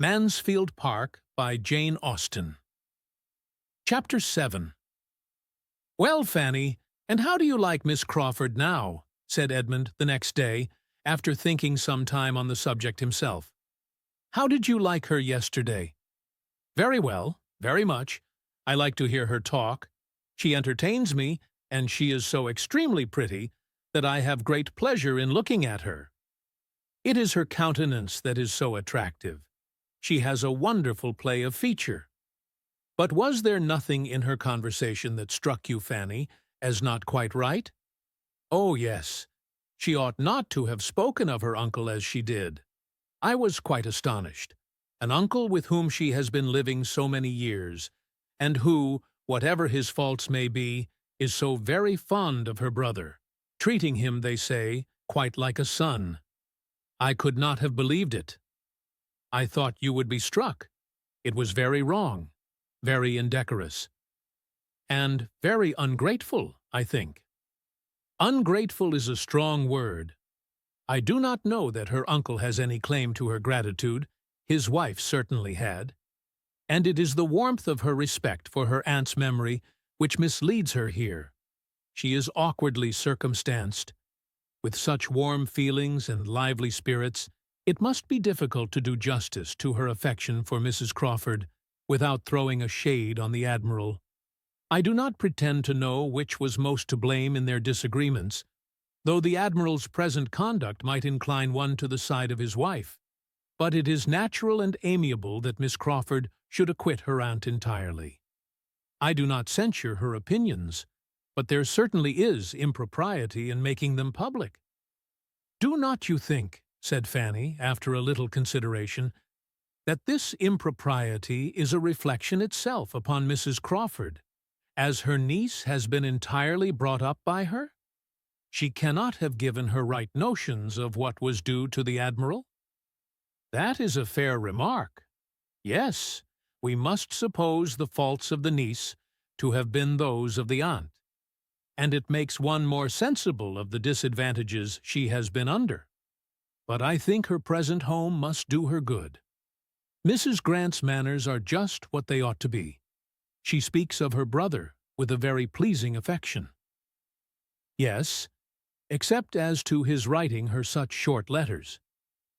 Mansfield Park by Jane Austen. Chapter 7. "Well, Fanny, and how do you like Miss Crawford now?" said Edmund the next day, after thinking some time on the subject himself. "How did you like her yesterday?" "Very well, very much. I like to hear her talk. She entertains me, and she is so extremely pretty that I have great pleasure in looking at her. It is her countenance that is so attractive. She has a wonderful play of feature. But was there nothing in her conversation that struck you, Fanny, as not quite right?" "Oh, yes. She ought not to have spoken of her uncle as she did. I was quite astonished. An uncle with whom she has been living so many years, and who, whatever his faults may be, is so very fond of her brother, treating him, they say, quite like a son. I could not have believed it. I thought you would be struck. It was very wrong, very indecorous, and very ungrateful, I think." "Ungrateful is a strong word. I do not know that her uncle has any claim to her gratitude. His wife certainly had. And it is the warmth of her respect for her aunt's memory which misleads her here. She is awkwardly circumstanced. With such warm feelings and lively spirits, it must be difficult to do justice to her affection for Mrs. Crawford without throwing a shade on the Admiral. I do not pretend to know which was most to blame in their disagreements, though the Admiral's present conduct might incline one to the side of his wife. But it is natural and amiable that Miss Crawford should acquit her aunt entirely. I do not censure her opinions, but there certainly is impropriety in making them public." "Do not you think," said Fanny, after a little consideration, "that this impropriety is a reflection itself upon Mrs. Crawford, as her niece has been entirely brought up by her? She cannot have given her right notions of what was due to the Admiral?" "That is a fair remark. Yes, we must suppose the faults of the niece to have been those of the aunt, and it makes one more sensible of the disadvantages she has been under. But I think her present home must do her good. Mrs. Grant's manners are just what they ought to be. She speaks of her brother with a very pleasing affection." "Yes, except as to his writing her such short letters.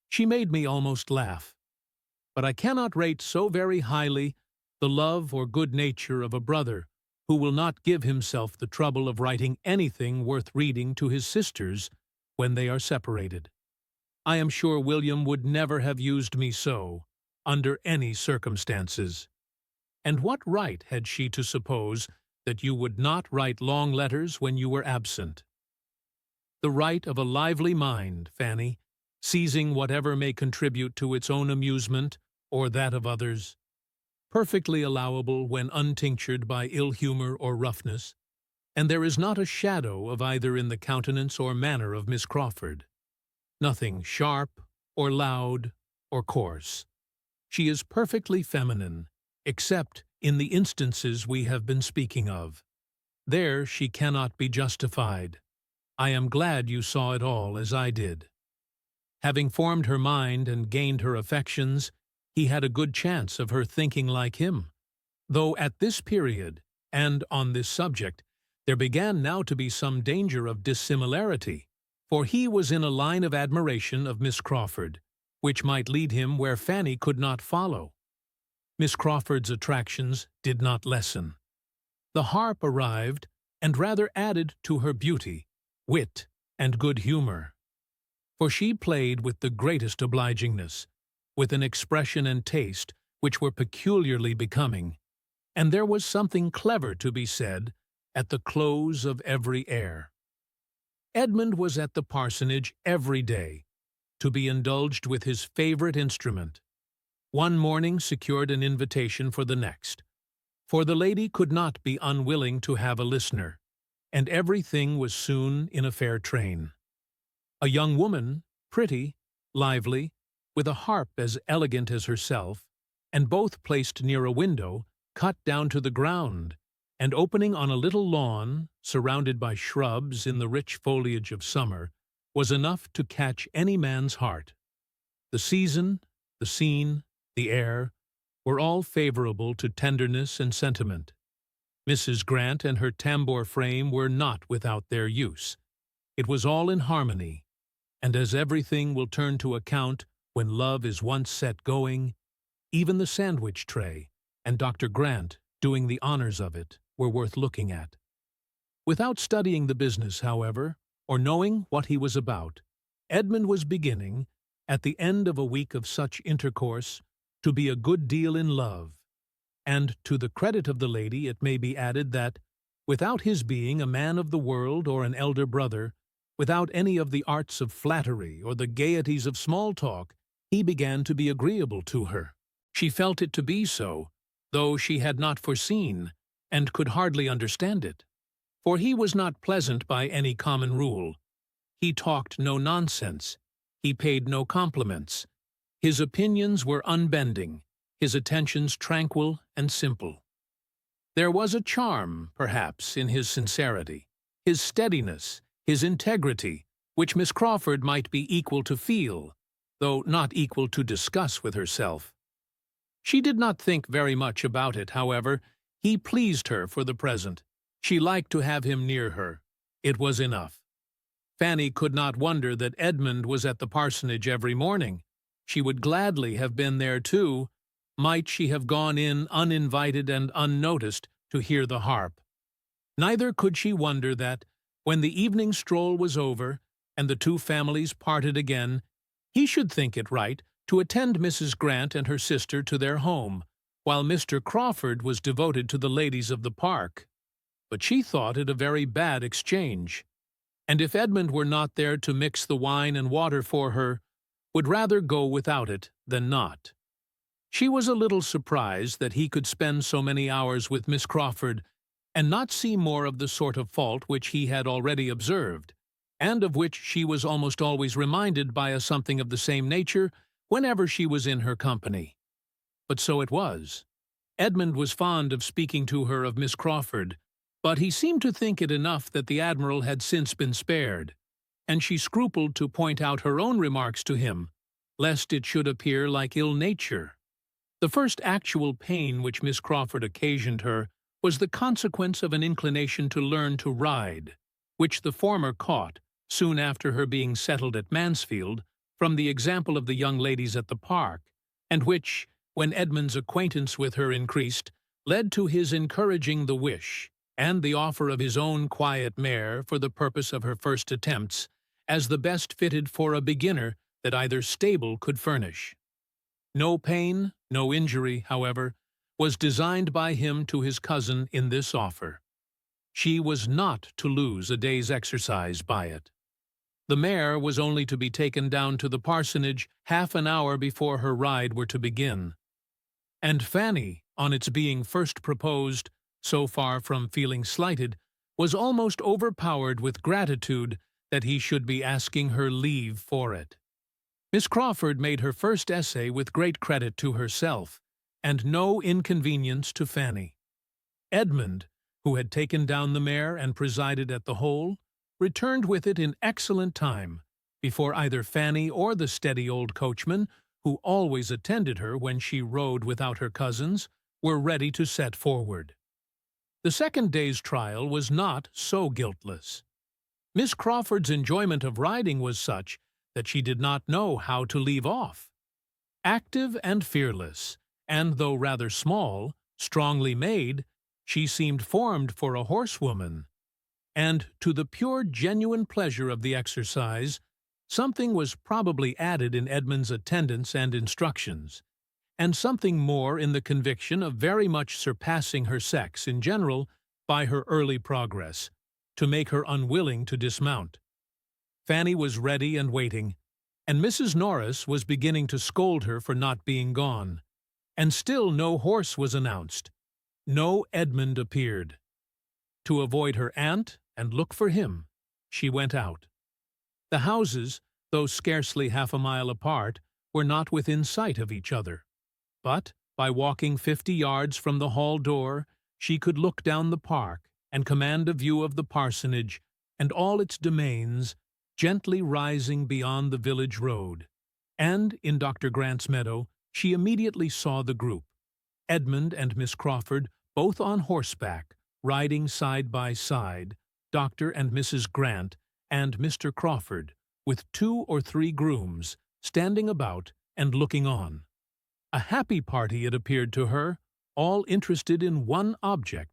She made me almost laugh. But I cannot rate so very highly the love or good nature of a brother who will not give himself the trouble of writing anything worth reading to his sisters when they are separated. I am sure William would never have used me so, under any circumstances. And what right had she to suppose that you would not write long letters when you were absent? The right of a lively mind, Fanny, seizing whatever may contribute to its own amusement or that of others, perfectly allowable when untinctured by ill humor or roughness, and there is not a shadow of either in the countenance or manner of Miss Crawford. Nothing sharp, or loud, or coarse. She is perfectly feminine, except in the instances we have been speaking of. There she cannot be justified. I am glad you saw it all as I did." Having formed her mind and gained her affections, he had a good chance of her thinking like him, though at this period, and on this subject, there began now to be some danger of dissimilarity, for he was in a line of admiration of Miss Crawford, which might lead him where Fanny could not follow. Miss Crawford's attractions did not lessen. The harp arrived, and rather added to her beauty, wit, and good humor. For she played with the greatest obligingness, with an expression and taste which were peculiarly becoming, and there was something clever to be said at the close of every air. Edmund was at the parsonage every day, to be indulged with his favorite instrument. One morning secured an invitation for the next, for the lady could not be unwilling to have a listener, and everything was soon in a fair train. A young woman, pretty, lively, with a harp as elegant as herself, and both placed near a window, cut down to the ground, and opening on a little lawn, surrounded by shrubs in the rich foliage of summer, was enough to catch any man's heart. The season, the scene, the air, were all favorable to tenderness and sentiment. Mrs. Grant and her tambour frame were not without their use. It was all in harmony, and as everything will turn to account when love is once set going, even the sandwich tray and Dr. Grant doing the honors of it were worth looking at. Without studying the business, however, or knowing what he was about, Edmund was beginning, at the end of a week of such intercourse, to be a good deal in love. And to the credit of the lady it may be added that, without his being a man of the world or an elder brother, without any of the arts of flattery or the gaieties of small talk, he began to be agreeable to her. She felt it to be so, though she had not foreseen, and could hardly understand it. For he was not pleasant by any common rule. He talked no nonsense. He paid no compliments. His opinions were unbending, his attentions tranquil and simple. There was a charm, perhaps, in his sincerity, his steadiness, his integrity, which Miss Crawford might be equal to feel, though not equal to discuss with herself. She did not think very much about it, however. He pleased her for the present. She liked to have him near her. It was enough. Fanny could not wonder that Edmund was at the parsonage every morning. She would gladly have been there too, might she have gone in uninvited and unnoticed to hear the harp. Neither could she wonder that, when the evening stroll was over and the two families parted again, he should think it right to attend Mrs. Grant and her sister to their home, while Mr. Crawford was devoted to the ladies of the park. But she thought it a very bad exchange, and if Edmund were not there to mix the wine and water for her, would rather go without it than not. She was a little surprised that he could spend so many hours with Miss Crawford and not see more of the sort of fault which he had already observed, and of which she was almost always reminded by a something of the same nature whenever she was in her company. But so it was. Edmund was fond of speaking to her of Miss Crawford, but he seemed to think it enough that the Admiral had since been spared, and she scrupled to point out her own remarks to him, lest it should appear like ill nature. The first actual pain which Miss Crawford occasioned her was the consequence of an inclination to learn to ride, which the former caught, soon after her being settled at Mansfield, from the example of the young ladies at the park, and which, when Edmund's acquaintance with her increased, led to his encouraging the wish, and the offer of his own quiet mare for the purpose of her first attempts, as the best fitted for a beginner that either stable could furnish. No pain, no injury, however, was designed by him to his cousin in this offer. She was not to lose a day's exercise by it. The mare was only to be taken down to the parsonage half an hour before her ride were to begin, and Fanny, on its being first proposed, so far from feeling slighted, was almost overpowered with gratitude that he should be asking her leave for it. Miss Crawford made her first essay with great credit to herself, and no inconvenience to Fanny. Edmund, who had taken down the mare and presided at the whole, returned with it in excellent time, before either Fanny or the steady old coachman, who always attended her when she rode without her cousins, were ready to set forward. The second day's trial was not so guiltless. Miss Crawford's enjoyment of riding was such that she did not know how to leave off. Active and fearless, and though rather small, strongly made, she seemed formed for a horsewoman. And to the pure genuine pleasure of the exercise, something was probably added in Edmund's attendance and instructions, and something more in the conviction of very much surpassing her sex in general by her early progress, to make her unwilling to dismount. Fanny was ready and waiting, and Mrs. Norris was beginning to scold her for not being gone, and still no horse was announced. No Edmund appeared. To avoid her aunt and look for him, she went out. The houses, though scarcely half a mile apart, were not within sight of each other. But, by walking 50 yards from the hall door, she could look down the park and command a view of the parsonage and all its domains, gently rising beyond the village road, and, in Dr. Grant's meadow, she immediately saw the group, Edmund and Miss Crawford, both on horseback, riding side by side, Dr. and Mrs. Grant and Mr. Crawford, with 2 or 3 grooms, standing about and looking on. A happy party it appeared to her, all interested in one object,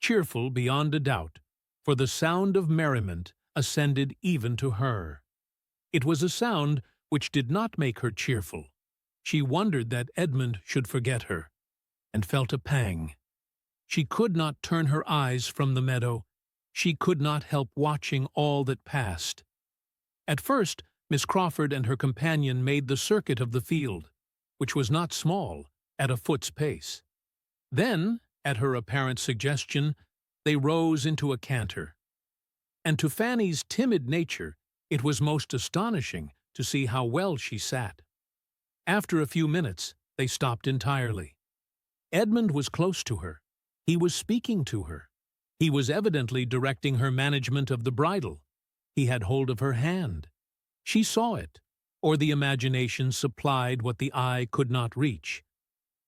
cheerful beyond a doubt, for the sound of merriment ascended even to her. It was a sound which did not make her cheerful. She wondered that Edmund should forget her, and felt a pang. She could not turn her eyes from the meadow. She could not help watching all that passed. At first, Miss Crawford and her companion made the circuit of the field, which was not small, at a foot's pace. Then, at her apparent suggestion, they rose into a canter. And to Fanny's timid nature, it was most astonishing to see how well she sat. After a few minutes, they stopped entirely. Edmund was close to her. He was speaking to her. He was evidently directing her management of the bridle. He had hold of her hand. She saw it, or the imagination supplied what the eye could not reach.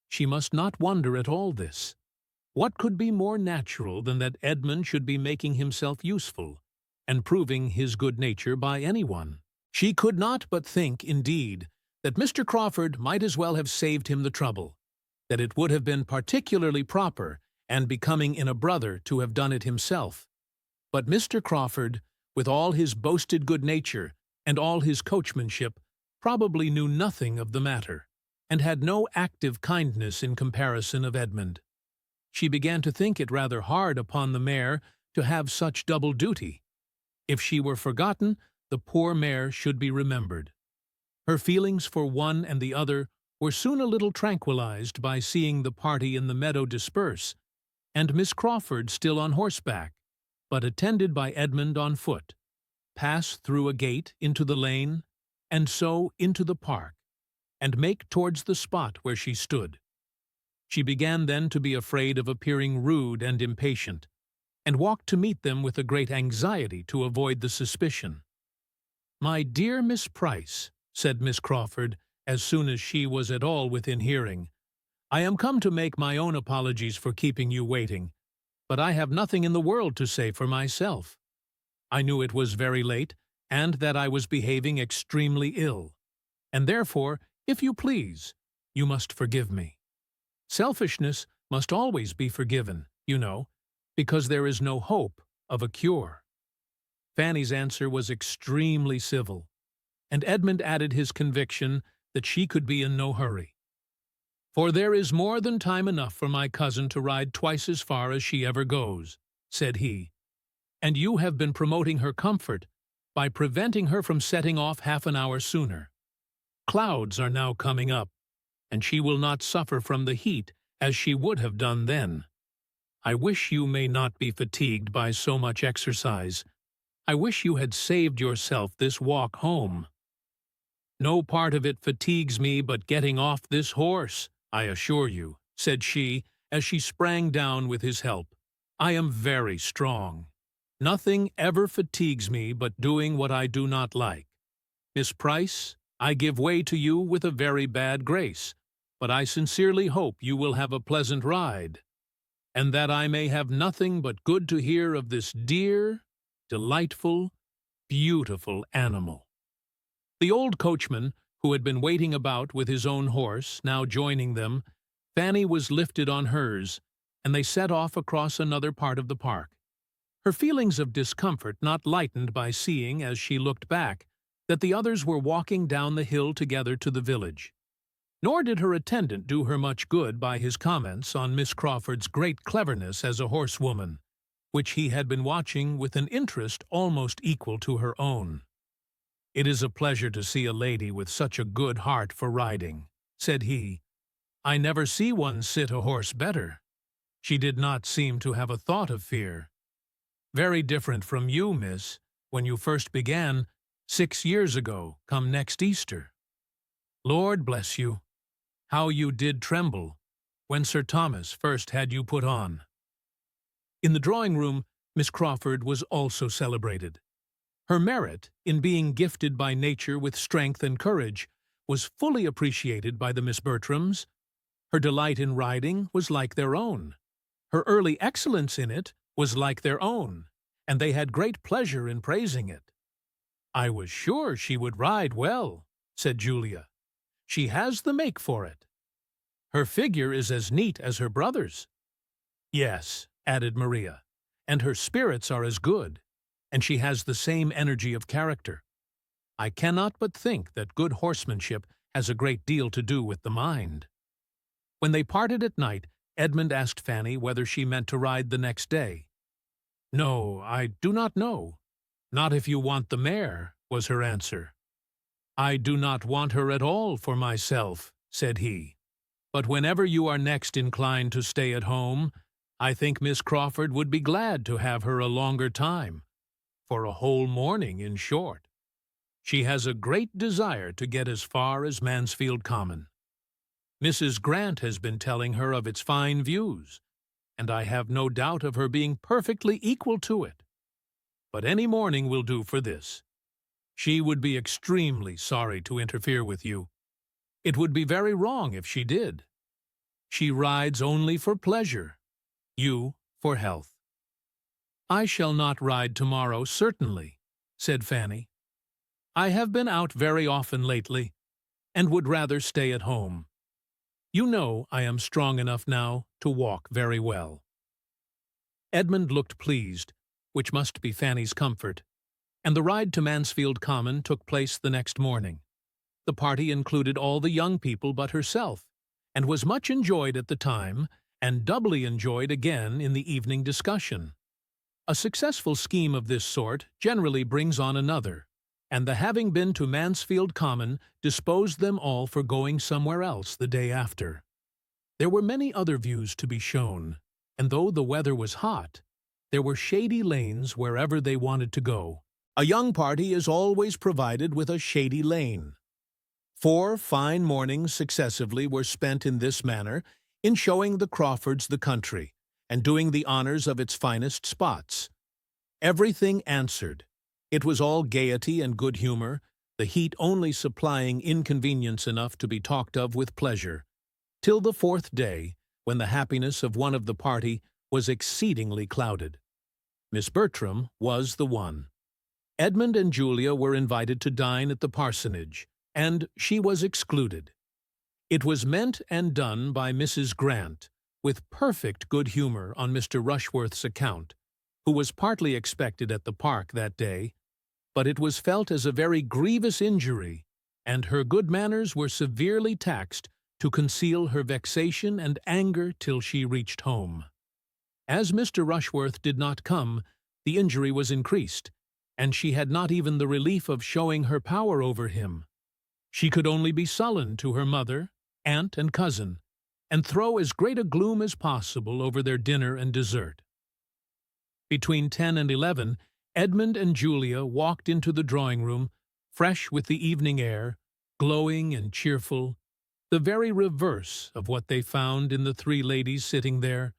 She must not wonder at all this. What could be more natural than that Edmund should be making himself useful, and proving his good nature by anyone? She could not but think, indeed, that Mr. Crawford might as well have saved him the trouble, that it would have been particularly proper and becoming in a brother to have done it himself. But Mr. Crawford, with all his boasted good nature and all his coachmanship, probably knew nothing of the matter, and had no active kindness in comparison of Edmund. She began to think it rather hard upon the mare to have such double duty. If she were forgotten, the poor mare should be remembered. Her feelings for one and the other were soon a little tranquilized by seeing the party in the meadow disperse, and Miss Crawford still on horseback, but attended by Edmund on foot, pass through a gate into the lane, and so into the park, and make towards the spot where she stood. She began then to be afraid of appearing rude and impatient, and walked to meet them with a great anxiety to avoid the suspicion. "My dear Miss Price," said Miss Crawford, as soon as she was at all within hearing, "I am come to make my own apologies for keeping you waiting, but I have nothing in the world to say for myself. I knew it was very late, and that I was behaving extremely ill, and therefore, if you please, you must forgive me. Selfishness must always be forgiven, you know, because there is no hope of a cure." Fanny's answer was extremely civil, and Edmund added his conviction that she could be in no hurry. "For there is more than time enough for my cousin to ride twice as far as she ever goes," said he, "and you have been promoting her comfort by preventing her from setting off half an hour sooner. Clouds are now coming up, and she will not suffer from the heat as she would have done then. I wish you may not be fatigued by so much exercise. I wish you had saved yourself this walk home." "No part of it fatigues me but getting off this horse, I assure you," said she, as she sprang down with his help. "I am very strong. Nothing ever fatigues me but doing what I do not like. Miss Price, I give way to you with a very bad grace, but I sincerely hope you will have a pleasant ride, and that I may have nothing but good to hear of this dear, delightful, beautiful animal." The old coachman, who had been waiting about with his own horse, now joining them, Fanny was lifted on hers, and they set off across another part of the park. Her feelings of discomfort not lightened by seeing, as she looked back, that the others were walking down the hill together to the village. Nor did her attendant do her much good by his comments on Miss Crawford's great cleverness as a horsewoman, which he had been watching with an interest almost equal to her own. "It is a pleasure to see a lady with such a good heart for riding," said he. "I never see one sit a horse better. She did not seem to have a thought of fear. Very different from you, miss, when you first began, 6 years ago, come next Easter. Lord bless you, how you did tremble when Sir Thomas first had you put on." In the drawing-room, Miss Crawford was also celebrated. Her merit, in being gifted by nature with strength and courage, was fully appreciated by the Miss Bertrams. Her delight in riding was like their own. Her early excellence in it was like their own, and they had great pleasure in praising it. "I was sure she would ride well," said Julia. "She has the make for it. Her figure is as neat as her brother's." "Yes," added Maria, "and her spirits are as good, and she has the same energy of character. I cannot but think that good horsemanship has a great deal to do with the mind." When they parted at night, Edmund asked Fanny whether she meant to ride the next day. "No, I do not know. Not if you want the mare," was her answer. "I do not want her at all for myself," said he. "But whenever you are next inclined to stay at home, I think Miss Crawford would be glad to have her a longer time, for a whole morning in short. She has a great desire to get as far as Mansfield Common. Mrs. Grant has been telling her of its fine views, and I have no doubt of her being perfectly equal to it. But any morning will do for this. She would be extremely sorry to interfere with you. It would be very wrong if she did. She rides only for pleasure, you for health." "I shall not ride tomorrow, certainly," said Fanny. "I have been out very often lately, and would rather stay at home. You know I am strong enough now to walk very well." Edmund looked pleased, which must be Fanny's comfort, and the ride to Mansfield Common took place the next morning. The party included all the young people but herself, and was much enjoyed at the time, and doubly enjoyed again in the evening discussion. A successful scheme of this sort generally brings on another, and the having been to Mansfield Common disposed them all for going somewhere else the day after. There were many other views to be shown, and though the weather was hot, there were shady lanes wherever they wanted to go. A young party is always provided with a shady lane. 4 fine mornings successively were spent in this manner, in showing the Crawfords the country, and doing the honors of its finest spots. Everything answered. It was all gaiety and good humor, the heat only supplying inconvenience enough to be talked of with pleasure, till the 4th day, when the happiness of one of the party was exceedingly clouded. Miss Bertram was the one. Edmund and Julia were invited to dine at the parsonage, and she was excluded. It was meant and done by Mrs. Grant, with perfect good humor on Mr. Rushworth's account, who was partly expected at the park that day, but it was felt as a very grievous injury, and her good manners were severely taxed to conceal her vexation and anger till she reached home. As Mr. Rushworth did not come, the injury was increased, and she had not even the relief of showing her power over him. She could only be sullen to her mother, aunt, and cousin, and throw as great a gloom as possible over their dinner and dessert. Between 10 and 11, Edmund and Julia walked into the drawing-room, fresh with the evening air, glowing and cheerful, the very reverse of what they found in the 3 ladies sitting there,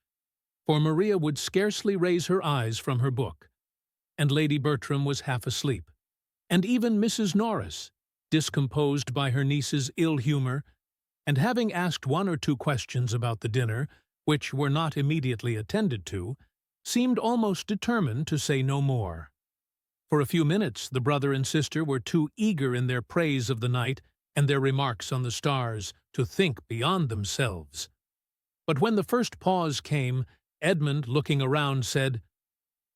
for Maria would scarcely raise her eyes from her book, and Lady Bertram was half asleep, and even Mrs. Norris, discomposed by her niece's ill humor, and having asked 1 or 2 questions about the dinner, which were not immediately attended to, seemed almost determined to say no more. For a few minutes the brother and sister were too eager in their praise of the night and their remarks on the stars to think beyond themselves. But when the first pause came, Edmund, looking around, said,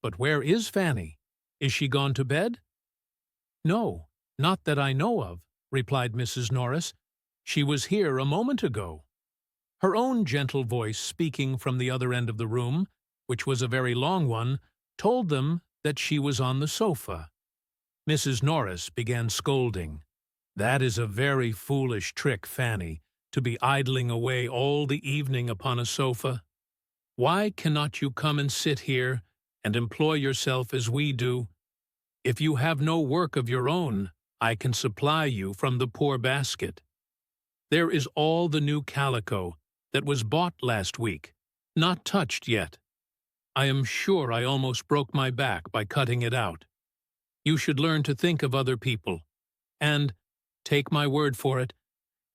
"But where is Fanny? Is she gone to bed?" "No, not that I know of," replied Mrs. Norris. "She was here a moment ago." Her own gentle voice, speaking from the other end of the room, which was a very long one, told them that she was on the sofa. Mrs. Norris began scolding. "That is a very foolish trick, Fanny, to be idling away all the evening upon a sofa. Why cannot you come and sit here and employ yourself as we do? If you have no work of your own, I can supply you from the poor basket. There is all the new calico that was bought last week, not touched yet. I am sure I almost broke my back by cutting it out. You should learn to think of other people, and, take my word for it,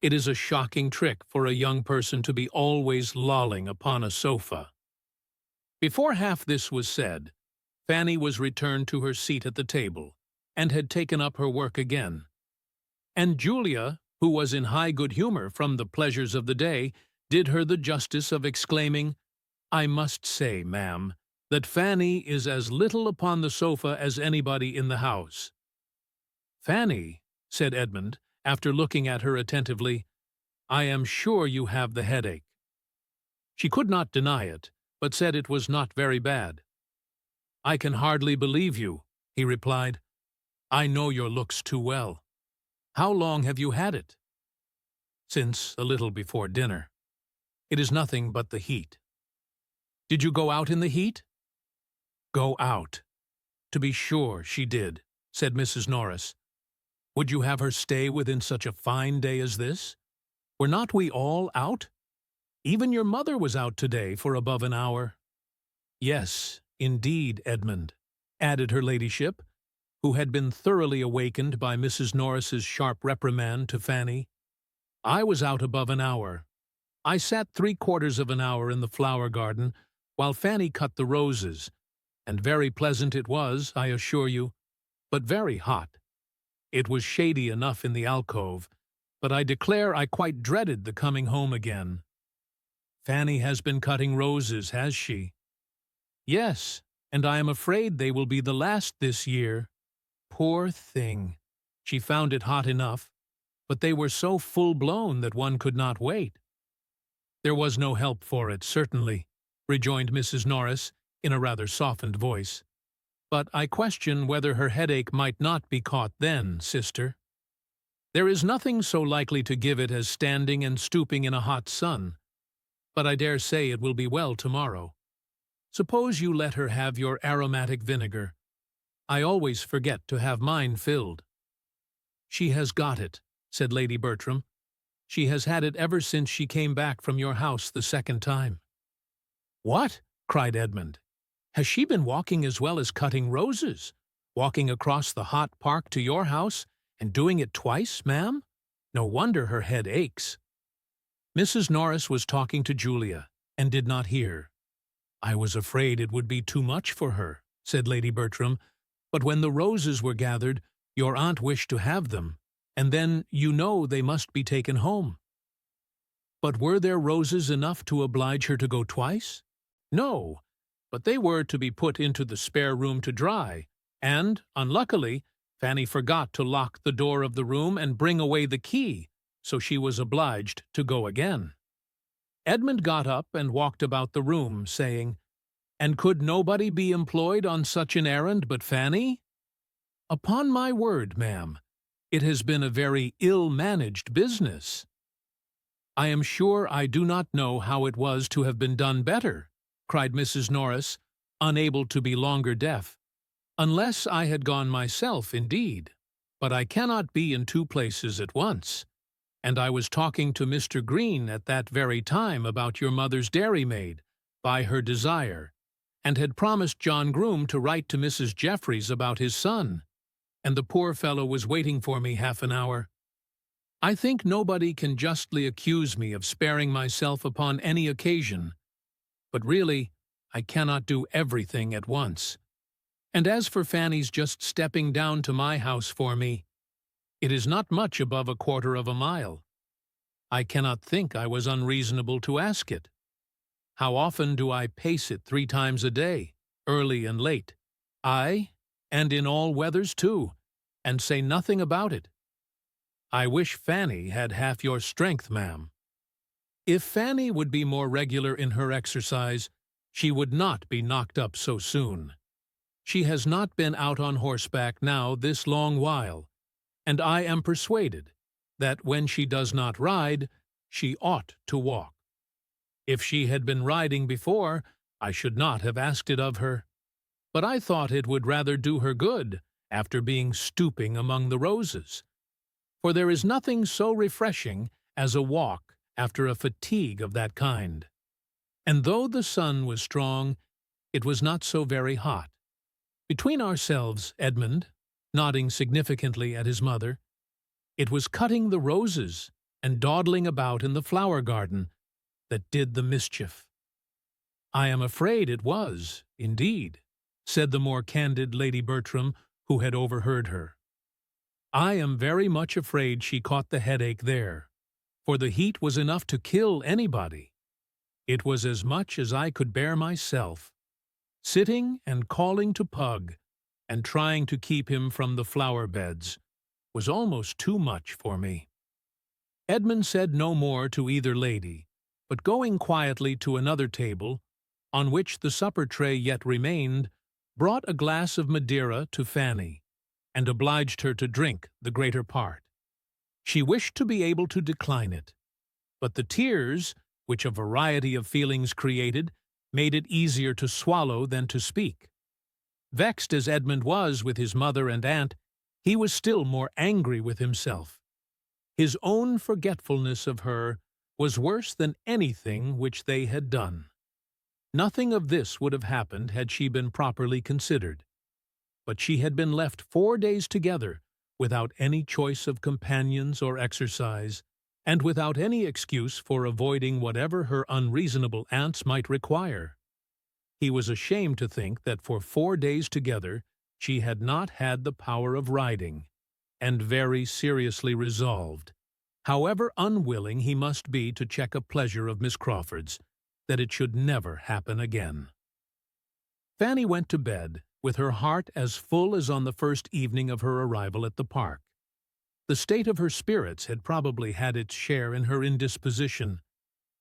It is a shocking trick for a young person to be always lolling upon a sofa. Before half this was said, Fanny was returned to her seat at the table, and had taken up her work again. And Julia, who was in high good humor from the pleasures of the day, did her the justice of exclaiming, "I must say, ma'am, that Fanny is as little upon the sofa as anybody in the house." "Fanny," said Edmund, after looking at her attentively, "I am sure you have the headache." She could not deny it, but said it was not very bad. "I can hardly believe you," he replied. "I know your looks too well. How long have you had it?" "Since a little before dinner. It is nothing but the heat." "Did you go out in the heat?" "Go out? To be sure she did," said Mrs. Norris. "Would you have her stay within such a fine day as this? Were not we all out? Even your mother was out today for above an hour." "Yes, indeed, Edmund," added her ladyship, who had been thoroughly awakened by Mrs. Norris's sharp reprimand to Fanny. "I was out above an hour. I sat 3/4 of an hour in the flower garden, while Fanny cut the roses, and very pleasant it was, I assure you, but very hot. It was shady enough in the alcove, but I declare I quite dreaded the coming home again." "Fanny has been cutting roses, has she?" "Yes, and I am afraid they will be the last this year. Poor thing! She found it hot enough, but they were so full-blown that one could not wait." "There was no help for it, certainly," rejoined Mrs. Norris, in a rather softened voice. "But I question whether her headache might not be caught then, sister. There is nothing so likely to give it as standing and stooping in a hot sun, but I dare say it will be well tomorrow. Suppose you let her have your aromatic vinegar. I always forget to have mine filled." "She has got it," said Lady Bertram. "She has had it ever since she came back from your house the second time." "What?" cried Edmund. "Has she been walking as well as cutting roses? Walking across the hot park to your house, and doing it twice, ma'am? No wonder her head aches." Mrs. Norris was talking to Julia, and did not hear. "I was afraid it would be too much for her," said Lady Bertram, "but when the roses were gathered, your aunt wished to have them, and then you know they must be taken home." "But were there roses enough to oblige her to go twice?" "No, but they were to be put into the spare room to dry, and, unluckily, Fanny forgot to lock the door of the room and bring away the key, so she was obliged to go again." Edmund got up and walked about the room, saying, "And could nobody be employed on such an errand but Fanny? Upon my word, ma'am, it has been a very ill-managed business." "I am sure I do not know how it was to have been done better," cried Mrs. Norris, unable to be longer deaf. "Unless I had gone myself, indeed. But I cannot be in two places at once. And I was talking to Mr. Green at that very time about your mother's dairymaid, by her desire, and had promised John Groom to write to Mrs. Jeffreys about his son, and the poor fellow was waiting for me half an hour. I think nobody can justly accuse me of sparing myself upon any occasion, but really I cannot do everything at once. And as for Fanny's just stepping down to my house for me, it is not much above 1/4 of a mile. I cannot think I was unreasonable to ask it. How often do I pace it 3 times a day, early and late, aye, and in all weathers too, and say nothing about it. I wish Fanny had half your strength, ma'am. If Fanny would be more regular in her exercise, she would not be knocked up so soon. She has not been out on horseback now this long while, and I am persuaded that when she does not ride, she ought to walk. If she had been riding before, I should not have asked it of her. But I thought it would rather do her good, after being stooping among the roses. For there is nothing so refreshing as a walk after a fatigue of that kind. And though the sun was strong, it was not so very hot. Between ourselves, Edmund, nodding significantly at his mother, it was cutting the roses and dawdling about in the flower garden that did the mischief. "I am afraid it was, indeed," said the more candid Lady Bertram, who had overheard her. "I am very much afraid she caught the headache there, for the heat was enough to kill anybody. It was as much as I could bear myself. Sitting and calling to Pug, and trying to keep him from the flower beds, was almost too much for me." Edmund said no more to either lady, but going quietly to another table, on which the supper tray yet remained, brought a glass of Madeira to Fanny, and obliged her to drink the greater part. She wished to be able to decline it, but the tears, which a variety of feelings created, made it easier to swallow than to speak. Vexed as Edmund was with his mother and aunt, he was still more angry with himself. His own forgetfulness of her was worse than anything which they had done. Nothing of this would have happened had she been properly considered. But she had been left 4 days together, without any choice of companions or exercise, and without any excuse for avoiding whatever her unreasonable aunts might require. He was ashamed to think that for 4 days together she had not had the power of riding, and very seriously resolved, however unwilling he must be to check a pleasure of Miss Crawford's, that it should never happen again. Fanny went to bed, with her heart as full as on the first evening of her arrival at the park. The state of her spirits had probably had its share in her indisposition,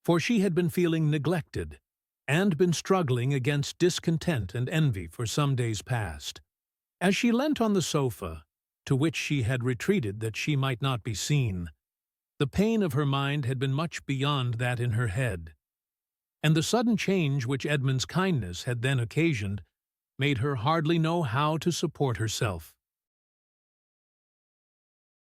for she had been feeling neglected, and been struggling against discontent and envy for some days past. As she leant on the sofa, to which she had retreated that she might not be seen, the pain of her mind had been much beyond that in her head, and the sudden change which Edmund's kindness had then occasioned made her hardly know how to support herself.